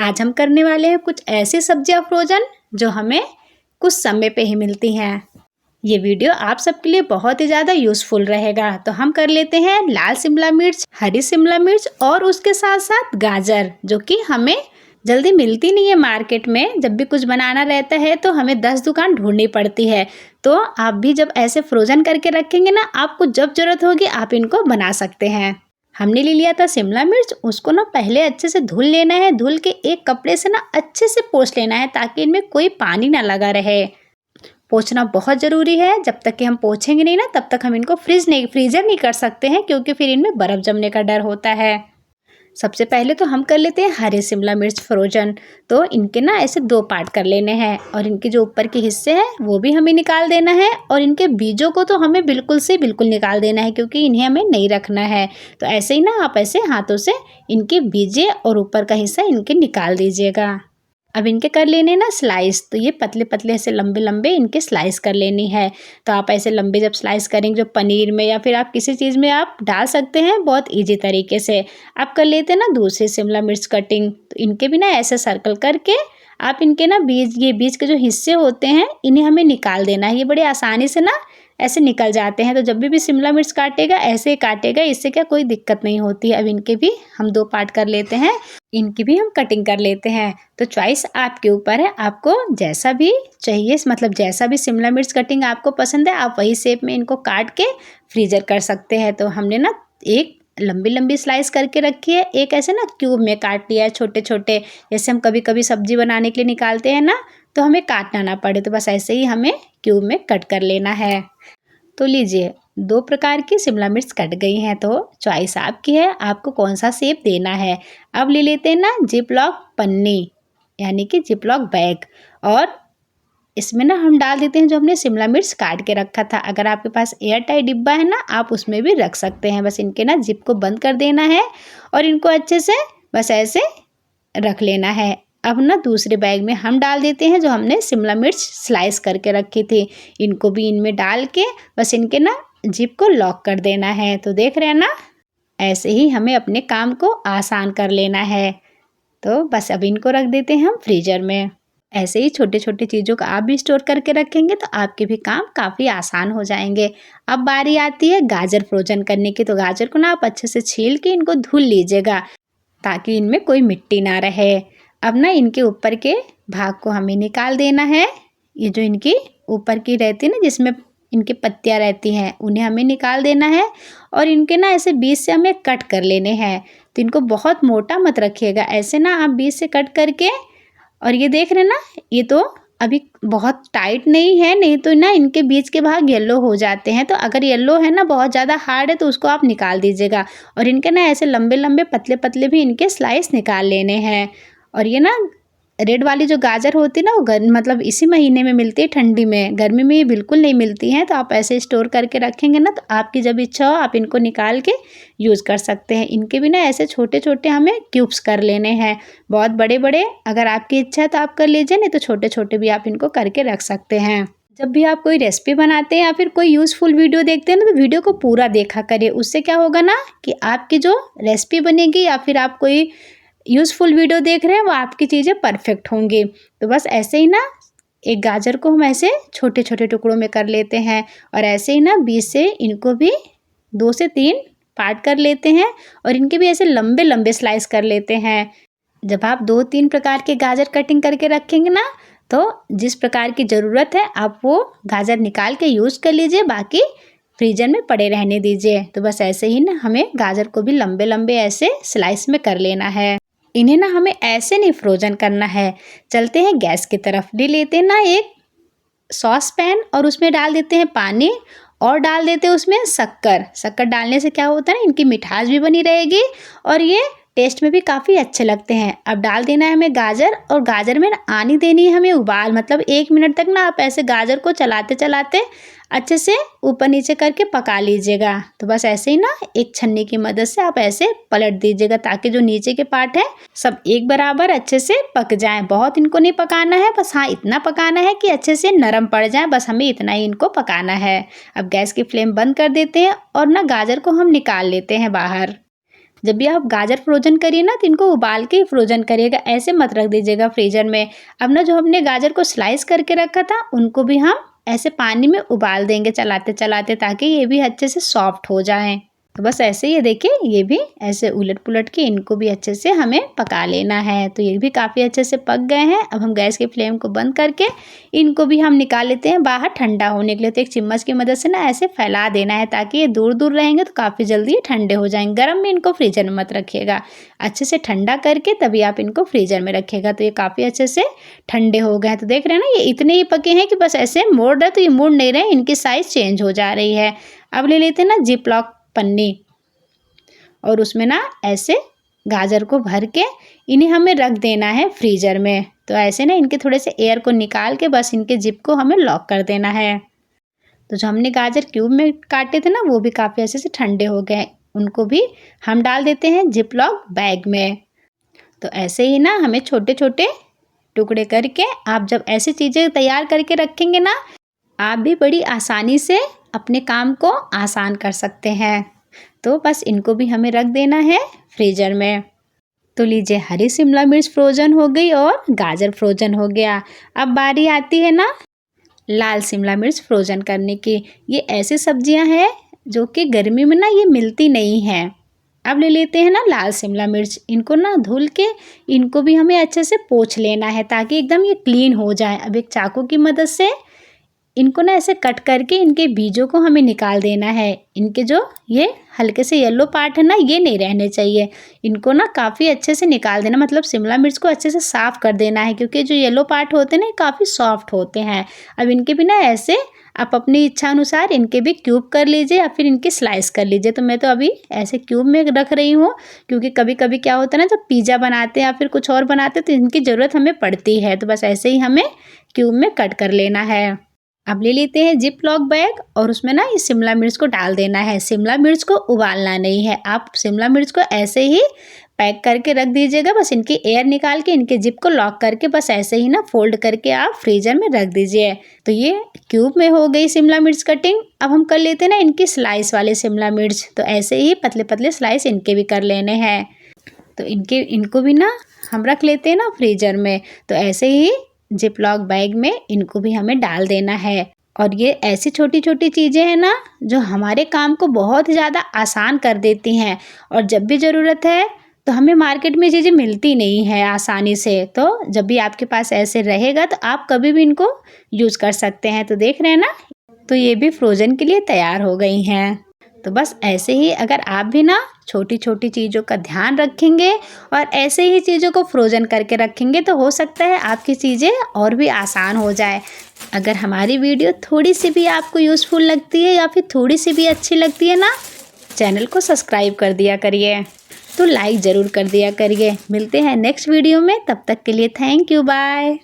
आज हम करने वाले हैं कुछ ऐसी सब्जियां फ्रोजन जो हमें कुछ समय पे ही मिलती हैं। ये वीडियो आप सबके लिए बहुत ही ज़्यादा यूज़फुल रहेगा। तो हम कर लेते हैं लाल शिमला मिर्च, हरी शिमला मिर्च और उसके साथ साथ गाजर, जो कि हमें जल्दी मिलती नहीं है मार्केट में। जब भी कुछ बनाना रहता है तो हमें 10 दुकान ढूंढनी पड़ती है। तो आप भी जब ऐसे फ्रोजन करके रखेंगे ना, आपको जब ज़रूरत होगी आप इनको बना सकते हैं। हमने ले लिया था शिमला मिर्च, उसको ना पहले अच्छे से धुल लेना है। धुल के एक कपड़े से ना अच्छे से पोंछ लेना है ताकि इनमें कोई पानी ना लगा रहे। पोंछना बहुत ज़रूरी है। जब तक कि हम पोंछेंगे नहीं ना, तब तक हम इनको फ्रीजर नहीं कर सकते हैं, क्योंकि फिर इनमें बर्फ़ जमने का डर होता है। सबसे पहले तो हम कर लेते हैं हरे शिमला मिर्च फ्रोजन। तो इनके ना ऐसे 2 पार्ट कर लेने हैं और इनके जो ऊपर के हिस्से हैं वो भी हमें निकाल देना है और इनके बीजों को तो हमें बिल्कुल से बिल्कुल निकाल देना है, क्योंकि इन्हें हमें नहीं रखना है। तो ऐसे ही ना आप ऐसे हाथों से इनके बीजे और ऊपर का हिस्सा इनके निकाल दीजिएगा। अब इनके कर लेने ना स्लाइस। तो ये पतले पतले ऐसे लंबे लंबे इनके स्लाइस कर लेनी है। तो आप ऐसे लंबे जब स्लाइस करेंगे, जो पनीर में या फिर आप किसी चीज़ में आप डाल सकते हैं बहुत इजी तरीके से। आप कर लेते हैं ना दूसरी शिमला मिर्च कटिंग। तो इनके भी ना ऐसे सर्कल करके आप इनके ना बीज के जो हिस्से होते हैं इन्हें हमें निकाल देना है। ये बड़े आसानी से ना ऐसे निकल जाते हैं। तो जब भी शिमला मिर्च काटेगा ऐसे ही काटेगा, इससे क्या कोई दिक्कत नहीं होती है। अब इनके भी हम 2 पार्ट कर लेते हैं, इनकी भी हम कटिंग कर लेते हैं। तो चॉइस आपके ऊपर है, आपको जैसा भी चाहिए, मतलब जैसा भी शिमला मिर्च कटिंग आपको पसंद है आप वही शेप में इनको काट के फ्रीजर कर सकते हैं। तो हमने ना एक लंबी लंबी स्लाइस करके रखी है, एक ऐसे ना क्यूब में काट लिया है छोटे छोटे। जैसे हम कभी कभी सब्जी बनाने के लिए निकालते हैं ना, तो हमें काटना ना पड़े, तो बस ऐसे ही हमें क्यूब में कट कर लेना है। तो लीजिए 2 प्रकार की शिमला मिर्च कट गई हैं। तो चॉइस आपकी है, आपको कौन सा शेप देना है। अब ले लेते हैं ना जिप लॉक पन्नी, यानी कि जिप लॉक बैग, और इसमें ना हम डाल देते हैं जो हमने शिमला मिर्च काट के रखा था। अगर आपके पास एयर टाइट डिब्बा है ना, आप उसमें भी रख सकते हैं। बस इनके ना जिप को बंद कर देना है और इनको अच्छे से बस ऐसे रख लेना है। अब ना दूसरे बैग में हम डाल देते हैं जो हमने शिमला मिर्च स्लाइस करके रखी थी। इनको भी इनमें डाल के बस इनके ना जिप को लॉक कर देना है। तो देख रहे हैं ना, ऐसे ही हमें अपने काम को आसान कर लेना है। तो बस अब इनको रख देते हैं हम फ्रीजर में। ऐसे ही छोटे छोटे चीज़ों का आप भी स्टोर करके रखेंगे तो आपके भी काम काफ़ी आसान हो जाएंगे। अब बारी आती है गाजर फ्रोजन करने की। तो गाजर को ना आप अच्छे से छील के इनको धुल लीजिएगा ताकि इनमें कोई मिट्टी ना रहे। अब ना इनके ऊपर के भाग को हमें निकाल देना है। ये जो इनकी ऊपर की रहती है ना, जिसमें इनकी पत्तियां रहती हैं, उन्हें हमें निकाल देना है और इनके ना ऐसे बीच से हमें कट कर लेने हैं। तो इनको बहुत मोटा मत रखिएगा, ऐसे ना आप बीच से कट करके। और ये देख रहे हैं ना, ये तो अभी बहुत टाइट नहीं है, नहीं तो ना इनके बीच के भाग येलो हो जाते हैं। तो अगर येलो है ना, बहुत ज़्यादा हार्ड है, तो उसको आप निकाल दीजिएगा। और इनके ना ऐसे लंबे लंबे पतले पतले भी इनके स्लाइस निकाल लेने हैं। और ये ना रेड वाली जो गाजर होती है ना, वो मतलब इसी महीने में मिलती है, ठंडी में। गर्मी में ये बिल्कुल नहीं मिलती हैं। तो आप ऐसे स्टोर करके रखेंगे ना, तो आपकी जब इच्छा हो आप इनको निकाल के यूज़ कर सकते हैं। इनके भी ना ऐसे छोटे छोटे हमें क्यूब्स कर लेने हैं। बहुत बड़े बड़े अगर आपकी इच्छा है तो आप कर लीजिए, नहीं तो छोटे छोटे भी आप इनको करके रख सकते हैं। जब भी आप कोई रेसिपी बनाते हैं या फिर कोई यूज़फुल वीडियो देखते हैं ना, तो वीडियो को पूरा देखा करिए। उससे क्या होगा ना कि आपकी जो रेसिपी बनेगी या फिर आप कोई यूज़फुल वीडियो देख रहे हैं, वो आपकी चीज़ें परफेक्ट होंगी। तो बस ऐसे ही ना एक गाजर को हम ऐसे छोटे छोटे टुकड़ों में कर लेते हैं और ऐसे ही ना बीच से इनको भी 2 से 3 पार्ट कर लेते हैं और इनके भी ऐसे लंबे लंबे स्लाइस कर लेते हैं। जब आप 2-3 प्रकार के गाजर कटिंग करके रखेंगे ना, तो जिस प्रकार की ज़रूरत है आप वो गाजर निकाल के यूज़ कर लीजिए, बाकी फ्रीजर में पड़े रहने दीजिए। तो बस ऐसे ही ना हमें गाजर को भी लंबे लंबे ऐसे स्लाइस में कर लेना है। इन्हें ना हमें ऐसे नहीं फ्रोजन करना है। चलते हैं गैस की तरफ। ले लेते हैं ना एक सॉस पैन और उसमें डाल देते हैं पानी और डाल देते हैं उसमें शक्कर। शक्कर डालने से क्या होता है ना, इनकी मिठास भी बनी रहेगी और ये टेस्ट में भी काफ़ी अच्छे लगते हैं। अब डाल देना है हमें गाजर, और गाजर में ना आनी देनी है हमें उबाल। मतलब 1 मिनट तक ना आप ऐसे गाजर को चलाते चलाते अच्छे से ऊपर नीचे करके पका लीजिएगा। तो बस ऐसे ही ना एक छन्नी की मदद से आप ऐसे पलट दीजिएगा ताकि जो नीचे के पार्ट है सब एक बराबर अच्छे से पक जाएं। बहुत इनको नहीं पकाना है, बस हाँ इतना पकाना है कि अच्छे से नरम पड़ जाए, बस हमें इतना ही इनको पकाना है। अब गैस की फ्लेम बंद कर देते हैं और ना गाजर को हम निकाल लेते हैं बाहर। जब भी आप गाजर फ्रोजन करिए ना तो इनको उबाल के फ्रोजन करिएगा, ऐसे मत रख दीजिएगा फ्रीजर में। अब ना जो हमने गाजर को स्लाइस करके रखा था उनको भी हम ऐसे पानी में उबाल देंगे चलाते चलाते, ताकि ये भी अच्छे से सॉफ्ट हो जाएं। तो बस ऐसे ही देखिए ये भी ऐसे उलट पुलट के इनको भी अच्छे से हमें पका लेना है। तो ये भी काफ़ी अच्छे से पक गए हैं। अब हम गैस की फ्लेम को बंद करके इनको भी हम निकाल लेते हैं बाहर ठंडा होने के लिए। तो एक चम्मच की मदद से ना ऐसे फैला देना है, ताकि ये दूर दूर रहेंगे तो काफ़ी जल्दी ठंडे हो जाएंगे। गर्म में इनको फ्रीजर में मत रखिएगा, अच्छे से ठंडा करके तभी आप इनको फ्रीजर में रखिएगा। तो ये काफ़ी अच्छे से ठंडे हो गए हैं। तो देख रहे हैं ना ये इतने ही पके हैं कि बस ऐसे मोड़ रहे, तो ये मुड़ नहीं रहे, इनकी साइज़ चेंज हो जा रही है। अब ले लेते हैं ना जिप लॉक पन्नी और उसमें ना ऐसे गाजर को भर के इन्हें हमें रख देना है फ्रीजर में। तो ऐसे ना इनके थोड़े से एयर को निकाल के बस इनके जिप को हमें लॉक कर देना है। तो जो हमने गाजर क्यूब में काटे थे ना वो भी काफ़ी अच्छे से ठंडे हो गए, उनको भी हम डाल देते हैं जिप लॉक बैग में। तो ऐसे ही ना हमें छोटे छोटे टुकड़े करके आप जब ऐसी चीज़ें तैयार करके रखेंगे ना, आप भी बड़ी आसानी से अपने काम को आसान कर सकते हैं। तो बस इनको भी हमें रख देना है फ्रीजर में। तो लीजिए हरी शिमला मिर्च फ्रोजन हो गई और गाजर फ्रोजन हो गया। अब बारी आती है ना लाल शिमला मिर्च फ्रोजन करने की। ये ऐसी सब्जियां हैं जो कि गर्मी में ना ये मिलती नहीं हैं। अब ले लेते हैं ना लाल शिमला मिर्च, इनको ना धुल के इनको भी हमें अच्छे से पोंछ लेना है, ताकि एकदम ये क्लीन हो जाए। अब एक चाकू की मदद से इनको ना ऐसे कट करके इनके बीजों को हमें निकाल देना है। इनके जो ये हल्के से येलो पार्ट है ना ये नहीं रहने चाहिए, इनको ना काफ़ी अच्छे से निकाल देना, मतलब शिमला मिर्च को अच्छे से साफ़ कर देना है, क्योंकि जो येलो पार्ट होते हैं ना काफ़ी सॉफ्ट होते हैं। अब इनके भी ना ऐसे आप अपनी इच्छा अनुसार इनके भी क्यूब कर लीजिए या फिर इनकी स्लाइस कर लीजिए। तो मैं तो अभी ऐसे क्यूब में रख रही हूँ, क्योंकि कभी कभी क्या होता है ना जब पिज़्ज़ा बनाते हैं या फिर कुछ और बनाते हैं तो इनकी ज़रूरत हमें पड़ती है। तो बस ऐसे ही हमें क्यूब में कट कर लेना है। अब ले लेते हैं जिप लॉक बैग और उसमें ना इस शिमला मिर्च को डाल देना है। शिमला मिर्च को उबालना नहीं है, आप शिमला मिर्च को ऐसे ही पैक करके रख दीजिएगा। बस इनकी एयर निकाल के इनके जिप को लॉक करके बस ऐसे ही ना फोल्ड करके आप फ्रीजर में रख दीजिए। तो ये क्यूब में हो गई शिमला मिर्च कटिंग। अब हम कर लेते हैं ना इनकी स्लाइस वाले शिमला मिर्च। तो ऐसे ही पतले पतले स्लाइस इनके भी कर लेने हैं। तो इनको भी ना हम रख लेते हैं ना फ्रीजर में। तो ऐसे ही जिप लॉक बैग में इनको भी हमें डाल देना है। और ये ऐसी छोटी छोटी चीज़ें हैं ना जो हमारे काम को बहुत ज़्यादा आसान कर देती हैं। और जब भी ज़रूरत है तो हमें मार्केट में चीज़ें मिलती नहीं है आसानी से, तो जब भी आपके पास ऐसे रहेगा तो आप कभी भी इनको यूज़ कर सकते हैं। तो देख रहे हैं ना, तो ये भी फ्रोज़न के लिए तैयार हो गई हैं। तो बस ऐसे ही अगर आप भी ना छोटी छोटी चीज़ों का ध्यान रखेंगे और ऐसे ही चीज़ों को फ्रोजन करके रखेंगे तो हो सकता है आपकी चीज़ें और भी आसान हो जाए। अगर हमारी वीडियो थोड़ी सी भी आपको यूज़फुल लगती है या फिर थोड़ी सी भी अच्छी लगती है ना, चैनल को सब्सक्राइब कर दिया करिए, तो लाइक ज़रूर कर दिया करिए। मिलते हैं नेक्स्ट वीडियो में, तब तक के लिए थैंक यू, बाय।